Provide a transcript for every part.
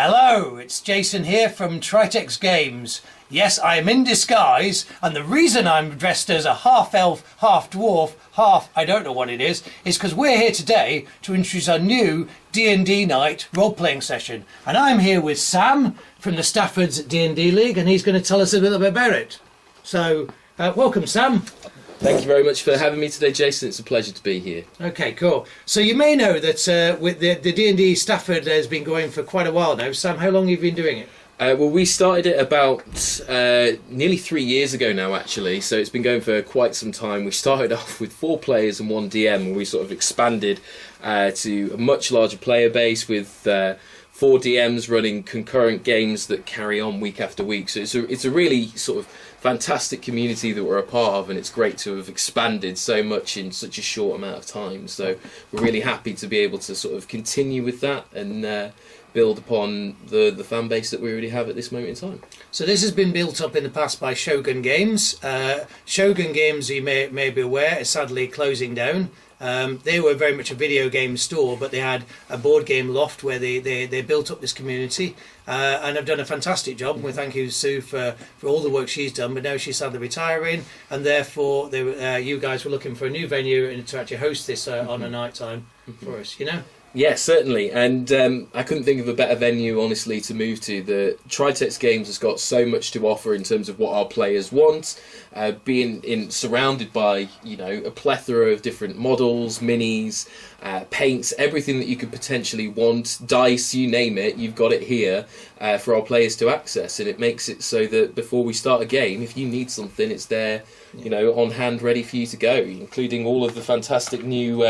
Hello, it's Jason here from Tritex Games. Yes, I am in disguise, and the reason I'm dressed as a half-elf, half-dwarf, I don't know what it is because we're here today to introduce our new D&D night role-playing session. And I'm here with Sam from the Stafford's D&D League, and he's going to tell us a little bit about it. So, welcome, Sam. Thank you very much for having me today, Jason. It's a pleasure to be here. Okay, cool. So you may know that with the D&D Stafford has been going for quite a while now. Sam, how long have you been doing it? Well, we started it about nearly 3 years ago now, actually. So it's been going for quite some time. We started off with 4 players and 1 DM, and we sort of expanded to a much larger player base with 4 DMs running concurrent games that carry on week after week. So it's a really sort of fantastic community that we're a part of, and it's great to have expanded so much in such a short amount of time. So we're really happy to be able to sort of continue with that and build upon the fan base that we already have at this moment in time. So this has been built up in the past by Shogun Games. Shogun Games, you may be aware, is sadly closing down. They were very much a video game store, but they had a board game loft where they built up this community and have done a fantastic job. And we thank you, Sue, for all the work she's done, but now she's sadly retiring, and therefore you guys were looking for a new venue and to actually host this on a night time for us, you know? Yeah, certainly, and I couldn't think of a better venue, honestly, to move to. The Tritex Games has got so much to offer in terms of what our players want, being surrounded by, you know, a plethora of different models, minis, paints, everything that you could potentially want, dice, you name it, you've got it here for our players to access, and it makes it so that before we start a game, if you need something, it's there, you know, on hand, ready for you to go, including all of the fantastic new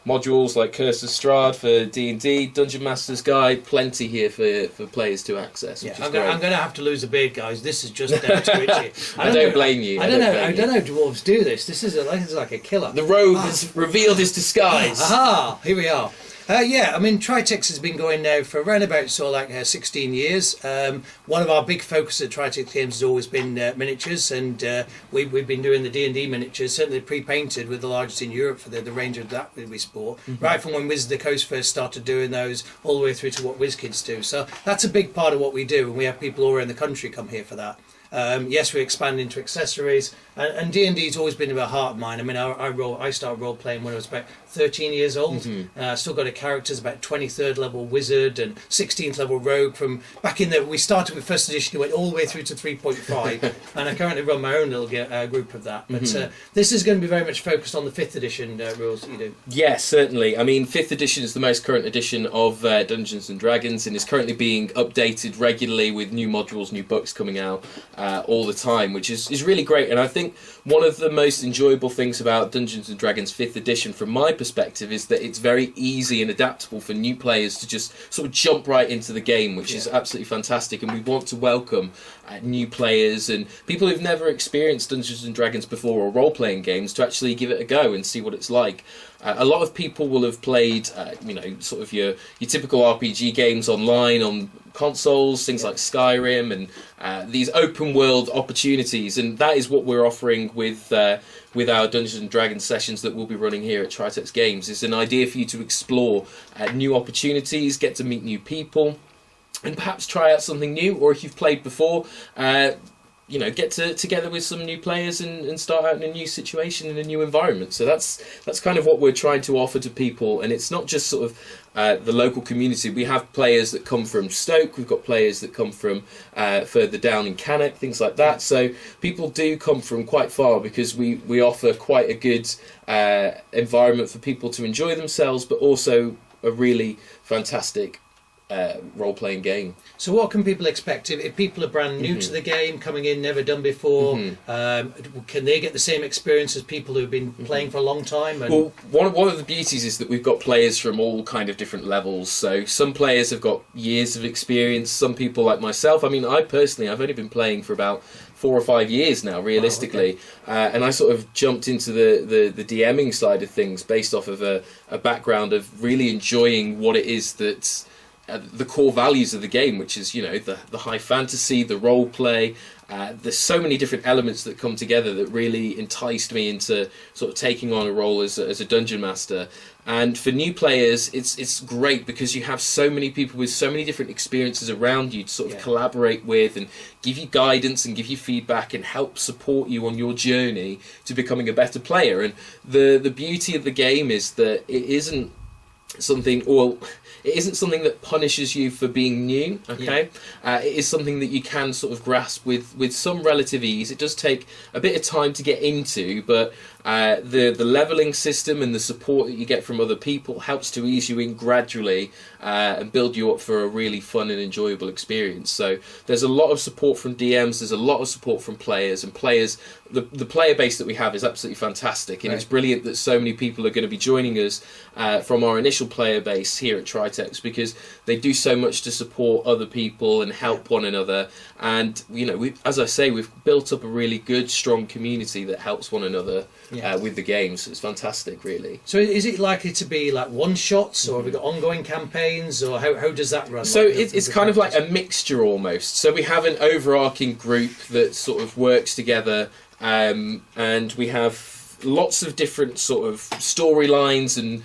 modules like Curse of Strahd for D&D, Dungeon Master's Guide, plenty here for players to access. Yeah, I'm going to have to lose a beard, guys. This is just down to Richie. I don't blame you. I don't know how dwarves do this. This is like a killer. The rogue has revealed his disguise. Aha! Here we are. Yeah, I mean, Tritex has been going now for around about 16 years. One of our big focuses at Tritex Games has always been miniatures, and we've been doing the D&D miniatures, certainly pre-painted, with the largest in Europe for the range of that we sport. Right from when Wizards of the Coast first started doing those, all the way through to what WizKids do. So that's a big part of what we do, and we have people all around the country come here for that. Yes, we expand into accessories, and D&D's always been a heart of mine. I mean, I started role playing when I was about 13 years old. Still got a characters, about 23rd level wizard and 16th level rogue from back in the. We started with first edition, went all the way through to 3.5, and I currently run my own little group of that. But this is going to be very much focused on the 5th edition rules that you do. Yes, certainly. I mean, 5th edition is the most current edition of Dungeons and Dragons, and is currently being updated regularly with new modules, new books coming out all the time, which is really great. And I think one of the most enjoyable things about Dungeons and Dragons 5th edition, from my perspective, is that it's very easy and adaptable for new players to just sort of jump right into the game, which is absolutely fantastic. And we want to welcome new players and people who've never experienced Dungeons and Dragons before, or role-playing games, to actually give it a go and see what it's like. A lot of people will have played, you know, sort of your typical RPG games online on consoles, things like Skyrim, and these open world opportunities, and that is what we're offering with our Dungeons and Dragons sessions that we'll be running here at Tritex Games. It's an idea for you to explore new opportunities, get to meet new people, and perhaps try out something new, or if you've played before, you know, get together with some new players and start out in a new situation, in a new environment. So that's kind of what we're trying to offer to people, and it's not just sort of the local community. We have players that come from Stoke, we've got players that come from further down in Cannock, things like that. So people do come from quite far, because we offer quite a good environment for people to enjoy themselves, but also a really fantastic role-playing game. So what can people expect if people are brand new to the game, coming in, never done before? Can they get the same experience as people who've been playing for a long time? And well, one of the beauties is that we've got players from all kind of different levels. So some players have got years of experience, some people like myself. I mean, I've only been playing for about 4 or 5 years now, realistically. And I sort of jumped into the DMing side of things based off of a background of really enjoying what it is that the core values of the game, which is, you know, the high fantasy, the role play. There's so many different elements that come together that really enticed me into sort of taking on a role as a dungeon master. And for new players, it's great because you have so many people with so many different experiences around you to sort of collaborate with and give you guidance and give you feedback and help support you on your journey to becoming a better player. And the beauty of the game is that it isn't something that punishes you for being new, okay? It is something that you can sort of grasp with some relative ease. It does take a bit of time to get into, but the leveling system and the support that you get from other people helps to ease you in gradually and build you up for a really fun and enjoyable experience. So there's a lot of support from DMs, there's a lot of support from players, and the player base that we have is absolutely fantastic, and it's brilliant that so many people are going to be joining us from our initial player base here at Tritex, because they do so much to support other people and help one another. And, you know, as I say, we've built up a really good, strong community that helps one another with the games. It's fantastic, really. So is it likely to be like one-shots, or have we got ongoing campaigns, or how does that run? So it's kind of like a mixture almost. So we have an overarching group that sort of works together, and we have lots of different sort of storylines and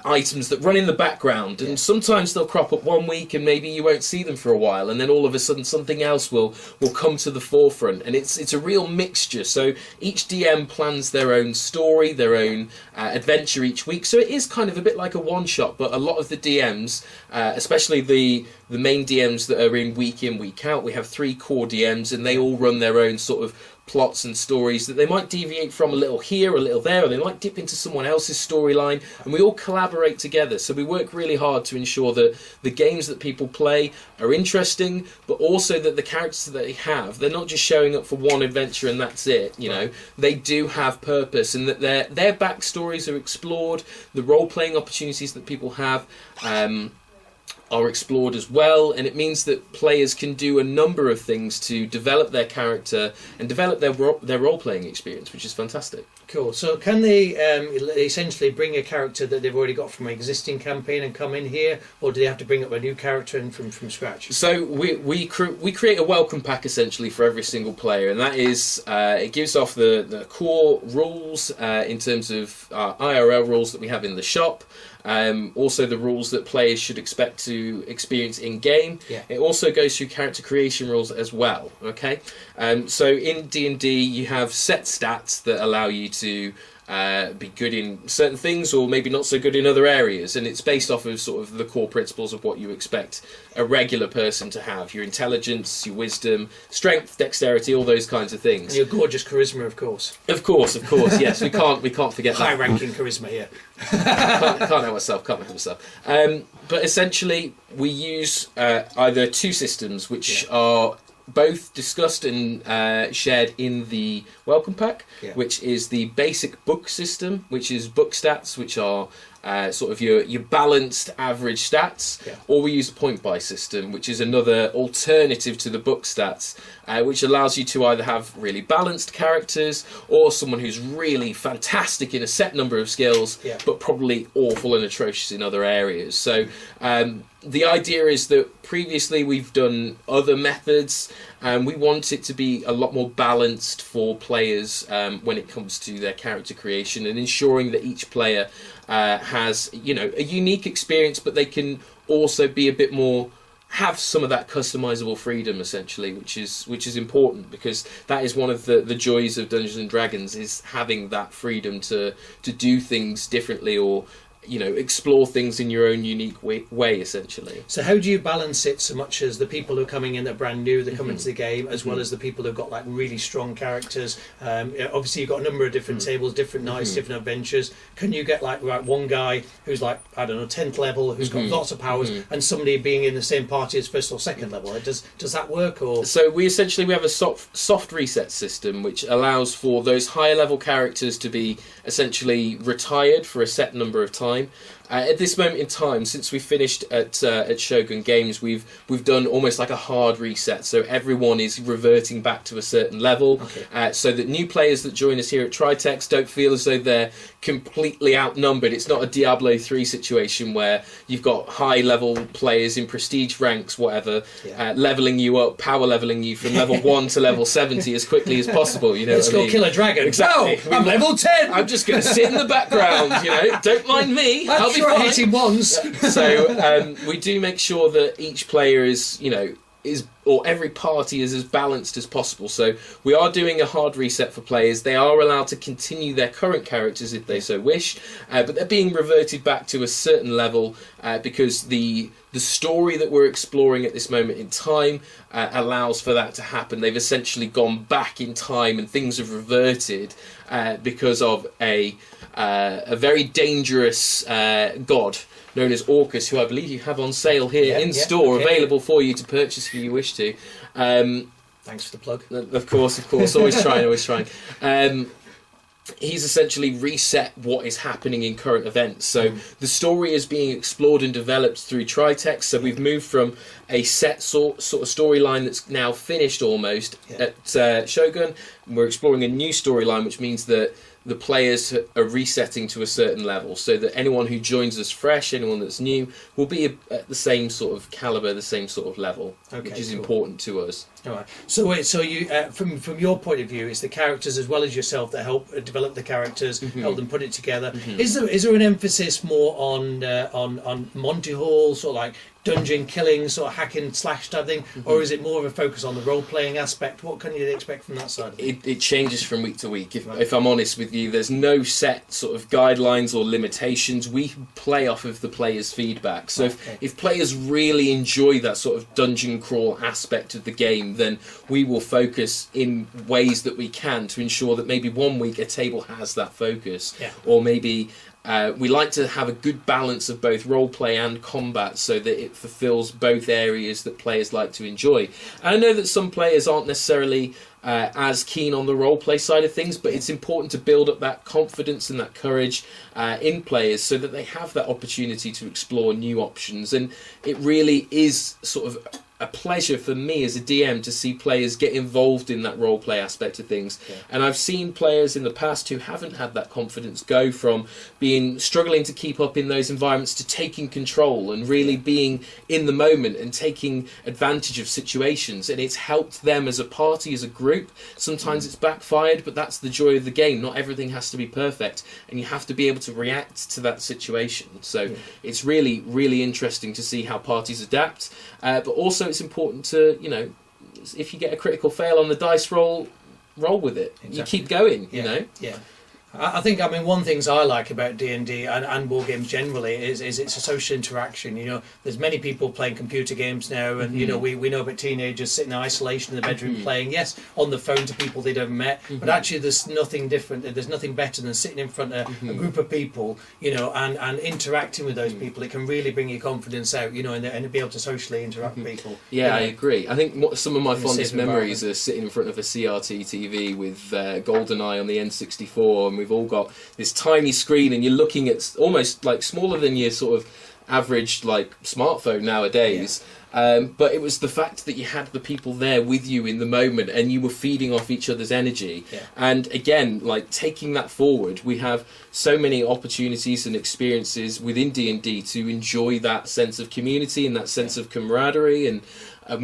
items that run in the background, and sometimes they'll crop up one week and maybe you won't see them for a while, and then all of a sudden something else will come to the forefront, and it's a real mixture. So each DM plans their own story, their own adventure each week, so it is kind of a bit like a one-shot, but a lot of the DMs, especially the main DMs that are in, week out, we have 3 core DMs, and they all run their own sort of plots and stories that they might deviate from a little here, a little there, or they might dip into someone else's storyline, and we all collaborate together. So we work really hard to ensure that the games that people play are interesting, but also that the characters that they have, they're not just showing up for one adventure and that's it, you know. They do have purpose, and that their backstories are explored, the role-playing opportunities that people have are explored as well, and it means that players can do a number of things to develop their character and develop their role-playing experience, which is fantastic. Cool. So can they essentially bring a character that they've already got from an existing campaign and come in here, or do they have to bring up a new character and from scratch? So we create a welcome pack essentially for every single player, and that is it gives off the core rules in terms of IRL rules that we have in the shop. Also the rules that players should expect to experience in game. It also goes through character creation rules as well. Okay, so in D&D you have set stats that allow you to be good in certain things, or maybe not so good in other areas, and it's based off of sort of the core principles of what you expect a regular person to have: your intelligence, your wisdom, strength, dexterity, all those kinds of things. And your gorgeous charisma, of course. Of course, yes, we can't forget that. High-ranking charisma here. can't help myself. But essentially, we use either 2 systems, which are both discussed and shared in the welcome pack, which is the basic book system, which is book stats, which are sort of your balanced average stats, or we use a point buy system, which is another alternative to the book stats, which allows you to either have really balanced characters or someone who's really fantastic in a set number of skills, but probably awful and atrocious in other areas. So the idea is that previously we've done other methods, and we want it to be a lot more balanced for players when it comes to their character creation, and ensuring that each player has, you know, a unique experience, but they can also be a bit more, have some of that customizable freedom essentially, which is important, because that is one of the joys of Dungeons and Dragons, is having that freedom to do things differently, or, you know, explore things in your own unique way essentially. So how do you balance it so much as the people who are coming in that are brand new, that come into the game, as well as the people who've got like really strong characters? Obviously you've got a number of different tables, different nights, different adventures. Can you get like one guy who's like, I don't know, 10th level, who's got lots of powers, and somebody being in the same party as 1st or 2nd level? Does that work? Or so we have a soft reset system, which allows for those higher level characters to be essentially retired for a set number of times, time. At this moment in time, since we finished at Shogun Games, we've done almost like a hard reset. So everyone is reverting back to a certain level, so that new players that join us here at Tritex don't feel as though they're completely outnumbered. It's not a Diablo 3 situation where you've got high-level players in prestige ranks, whatever, leveling you up, power leveling you from level 1 to level 70 as quickly as possible. You know, let's go kill a dragon. Exactly. No, I'm level 10. I'm just going to sit in the background. You know, don't mind me. I'll be fine. Hit him once. So we do make sure that each player is, or every party is as balanced as possible. So we are doing a hard reset for players. They are allowed to continue their current characters if they so wish, but they're being reverted back to a certain level because the story that we're exploring at this moment in time allows for that to happen. They've essentially gone back in time and things have reverted because of a very dangerous god known as Orcus, who I believe you have on sale here in store, available for you to purchase if you wish to. Thanks for the plug. Of course, always trying. He's essentially reset what is happening in current events. So the story is being explored and developed through Tritex. So we've moved from a set sort of storyline that's now finished almost at Shogun. We're exploring a new storyline, which means that the players are resetting to a certain level, so that anyone who joins us fresh, anyone that's new, will be at the same sort of caliber, the same sort of level, which is important to us. All right. So you, from your point of view, it's the characters as well as yourself that help develop the characters, help them put it together. Is there an emphasis more on Monty Hall, sort of like dungeon killing, sort of hack and slash type thing, or is it more of a focus on the role playing aspect? What can you expect from that side? It changes from week to week. If I'm honest with you, there's no set sort of guidelines or limitations. We play off of the players' feedback. So if players really enjoy that sort of dungeon crawl aspect of the game, then we will focus in ways that we can to ensure that maybe one week a table has that focus, or maybe we like to have a good balance of both roleplay and combat so that it fulfills both areas that players like to enjoy. And I know that some players aren't necessarily as keen on the roleplay side of things, but it's important to build up that confidence and that courage in players so that they have that opportunity to explore new options. And it really is sort of a pleasure for me as a DM to see players get involved in that roleplay aspect of things. And I've seen players in the past who haven't had that confidence go from struggling to keep up in those environments to taking control and really being in the moment and taking advantage of situations. And it's helped them as a party, as a group. Sometimes it's backfired, but that's the joy of the game. Not everything has to be perfect, and you have to be able to react to that situation. So it's really, really interesting to see how parties adapt, but also it's important to, if you get a critical fail on the dice roll with it. Exactly. You keep going, you know. Yeah. I think, one things I like about D&D and war games generally is it's a social interaction. There's many people playing computer games now, and we know about teenagers sitting in isolation in the bedroom playing, on the phone to people they'd never met, but actually there's nothing different. There's nothing better than sitting in front of a group of people, and interacting with those people. It can really bring your confidence out, and be able to socially interact with people. Yeah, I agree. I think some of my fondest memories are sitting in front of a CRT TV with GoldenEye on the N64, and we've all got this tiny screen and you're looking at almost like smaller than your sort of average like smartphone nowadays, but it was the fact that you had the people there with you in the moment and you were feeding off each other's energy. And again, like taking that forward, we have so many opportunities and experiences within D&D to enjoy that sense of community and that sense of camaraderie and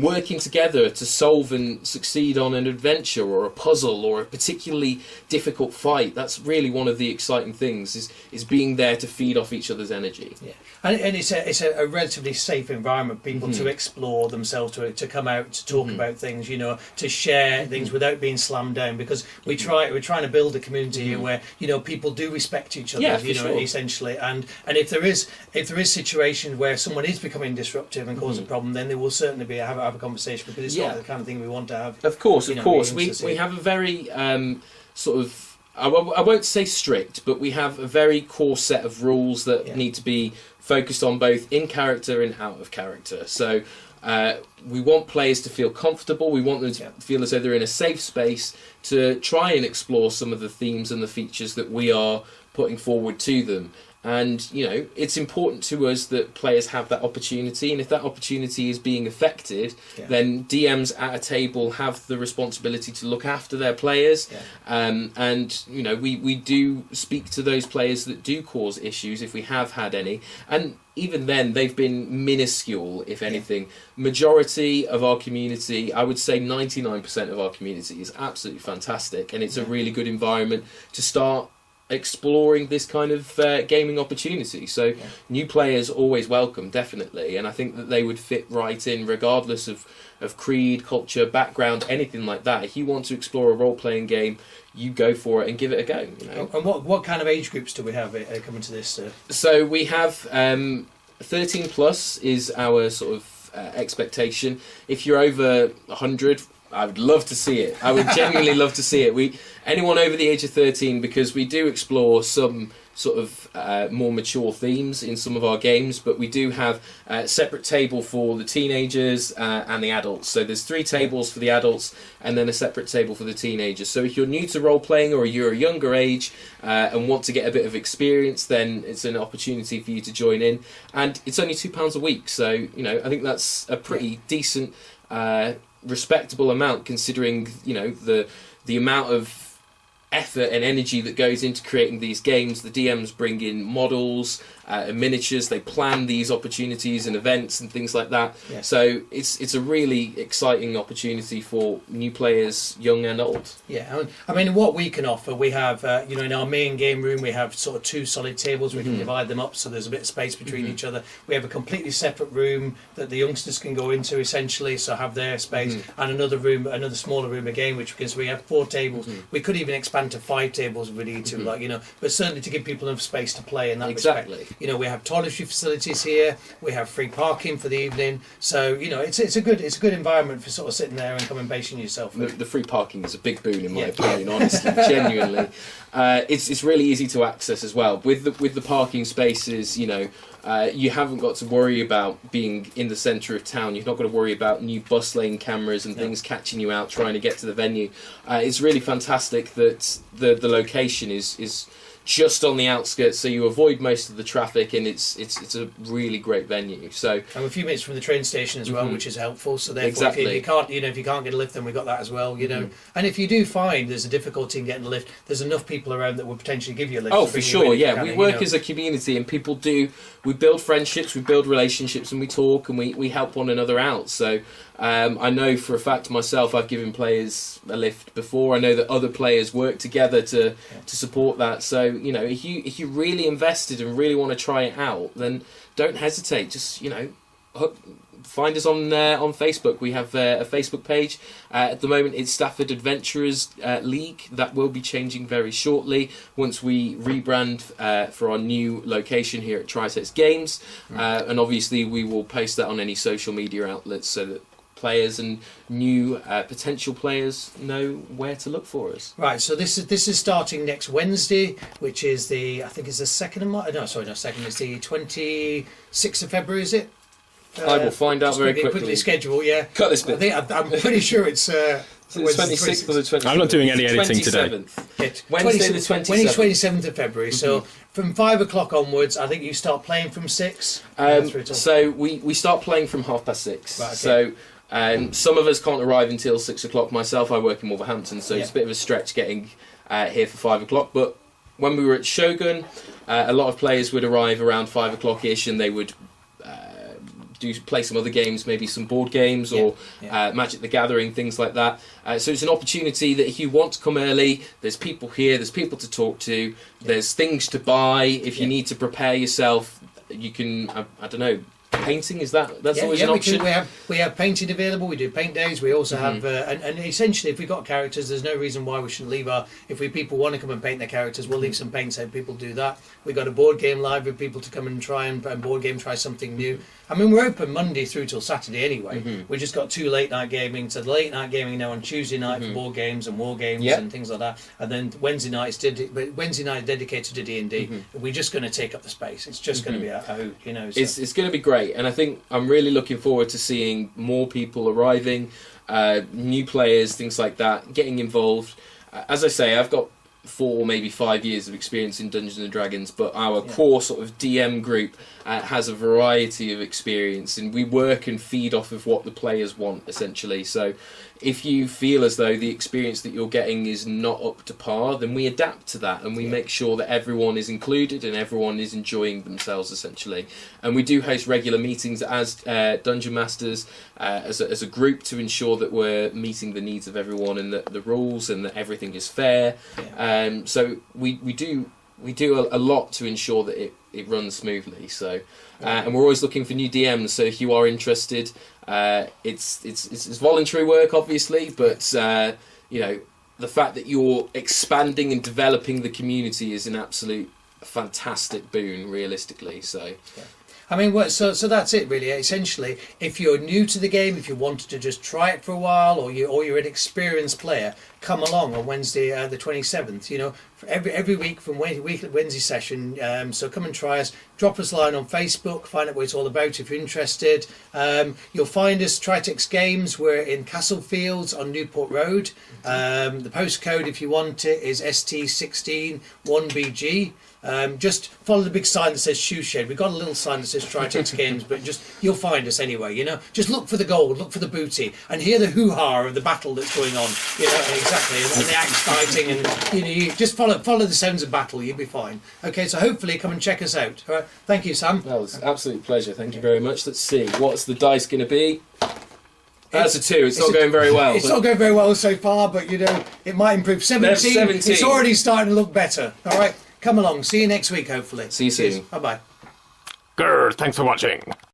working together to solve and succeed on an adventure or a puzzle or a particularly difficult fight. That's really one of the exciting things, is being there to feed off each other's energy. And it's a relatively safe environment for people to explore themselves, to come out, to talk about things, to share things without being slammed down, because we're trying to build a community here where people do respect each other, essentially, and if there is situations where someone is becoming disruptive and causing a problem, then there will certainly be have a conversation, because it's not the kind of thing we want to have. Of course. We have a very sort of, I won't say strict, but we have a very core set of rules that need to be focused on both in character and out of character. So we want players to feel comfortable. We want them to feel as though they're in a safe space to try and explore some of the themes and the features that we are putting forward to them. And, you know, it's important to us that players have that opportunity. And if that opportunity is being affected, then DMs at a table have the responsibility to look after their players. And, you know, we do speak to those players that do cause issues if we have had any. And even then, they've been minuscule, if anything. Majority of our community, I would say 99% of our community is absolutely fantastic. And it's a really good environment to start exploring this kind of gaming opportunity. So new players always welcome, definitely, and I think that they would fit right in regardless of creed, culture, background, anything like that. If you want to explore a role-playing game, you go for it and give it a go. You know? And what kind of age groups do we have coming to this? So we have 13 plus is our sort of expectation. If you're over 100, I would love to see it. I would genuinely love to see it. Anyone over the age of 13, because we do explore some sort of more mature themes in some of our games, but we do have a separate table for the teenagers and the adults. So there's 3 tables for the adults and then a separate table for the teenagers. So if you're new to role-playing or you're a younger age and want to get a bit of experience, then it's an opportunity for you to join in. And it's only £2 a week, so you know, I think that's a pretty decent respectable amount, considering, you know, the amount of effort and energy that goes into creating these games. The DMs bring in models and miniatures, they plan these opportunities and events and things like that. So it's a really exciting opportunity for new players, young and old. I mean, what we can offer, we have you know, in our main game room we have sort of 2 solid tables. We can divide them up so there's a bit of space between each other. We have a completely separate room that the youngsters can go into, essentially, so have their space, and another room, another smaller room again, which, because we have 4 tables, we could even expand to 5 tables if we need to, like, you know, but certainly to give people enough space to play in that respect. You know, we have toiletry facilities here, we have free parking for the evening, so you know, it's a good environment for sort of sitting there and coming and basing yourself. The free parking is a big boon in my opinion, honestly, genuinely. It's really easy to access as well with the parking spaces. You know, you haven't got to worry about being in the centre of town. You've not got to worry about new bus lane cameras and things catching you out trying to get to the venue. It's really fantastic that the location is just on the outskirts, so you avoid most of the traffic, and it's a really great venue. So I'm a few minutes from the train station as well, which is helpful. So therefore, if you can't get a lift, then we've got that as well. You know, and if you do find there's a difficulty in getting a lift, there's enough people around that will potentially give you a lift. Oh, for sure, yeah. We work as a community, and people do. We build friendships, we build relationships, and we talk, and we help one another out. So I know for a fact myself, I've given players a lift before. I know that other players work together to support that. So you know, if you really invested and really want to try it out, then don't hesitate. Just, you know, find us on Facebook. We have a Facebook page. At the moment, it's Stafford Adventurers League. That will be changing very shortly once we rebrand for our new location here at Tritex Games. And obviously, we will post that on any social media outlets so that players and new potential players know where to look for us. Right, so this is starting next Wednesday, which is the, I think it's the 2nd of March. No, sorry, not 2nd. It's the 26th of February, is it? I will find out very quickly. Schedule, Cut this bit. I'm pretty sure it's. So the 26th or the 27th? I'm not doing any editing today. Wednesday the 27th. 27th of February. So from 5 o'clock onwards, I think you start playing from 6. So we start playing from 6:30. Right, okay. So some of us can't arrive until 6 o'clock. Myself, I work in Wolverhampton, so it's a bit of a stretch getting here for 5 o'clock. But when we were at Shogun, a lot of players would arrive around 5 o'clock-ish, and they would play some other games, maybe some board games or Magic the Gathering, things like that. So it's an opportunity that if you want to come early, there's people here, there's people to talk to, there's things to buy. If you need to prepare yourself, you can, I don't know, painting, that's always an option. We have painting available. We do paint days. We also have and essentially, if we've got characters, there's no reason why we shouldn't leave people want to come and paint their characters, we'll leave some paint so people do that. We've got a board game live with people to come and try something new. I mean, we're open Monday through till Saturday anyway. We've just got 2 late night gaming. So the late night gaming now on Tuesday night for board games and war games and things like that. And then Wednesday night is dedicated to D&D. We're just going to take up the space. It's just going to be a hoot, you know. So. It's going to be great, and I think I'm really looking forward to seeing more people arriving, new players, things like that, getting involved. As I say, I've got 4, maybe 5 years of experience in Dungeons and Dragons, but our core sort of DM group has a variety of experience, and we work and feed off of what the players want, essentially. So if you feel as though the experience that you're getting is not up to par, then we adapt to that, and we make sure that everyone is included and everyone is enjoying themselves, essentially. And we do host regular meetings as Dungeon Masters, as a group, to ensure that we're meeting the needs of everyone and that the rules and that everything is fair. So we do a lot to ensure that it runs smoothly. So and we're always looking for new DMs. So if you are interested, it's voluntary work, obviously, but you know, the fact that you're expanding and developing the community is an absolute fantastic boon, realistically. So. I mean, so that's it really. Essentially, if you're new to the game, if you wanted to just try it for a while, or you're an experienced player, come along on Wednesday the 27th. You know, every week from Wednesday session. So come and try us. Drop us a line on Facebook. Find out what it's all about if you're interested. You'll find us Tritex Games. We're in Castlefields on Newport Road. The postcode, if you want it, is ST16 1BG. Just follow the big sign that says Shoe Shed. We've got a little sign that says Tritex Games, but you'll find us anyway. You know, just look for the gold, look for the booty, and hear the hoo-ha of the battle that's going on. You know, exactly, and the axe fighting, and you just follow the sounds of battle. You'll be fine. Okay, so hopefully come and check us out. All right, thank you, Sam. That was an absolute pleasure. Thank you very much. Let's see, what's the dice going to be? That's a 2. It's not going very well. It's not going very well so far, but you know, it might improve. 17. It's already starting to look better. All right. Come along. See you next week, hopefully. See you soon. Bye-bye. Grr, thanks for watching.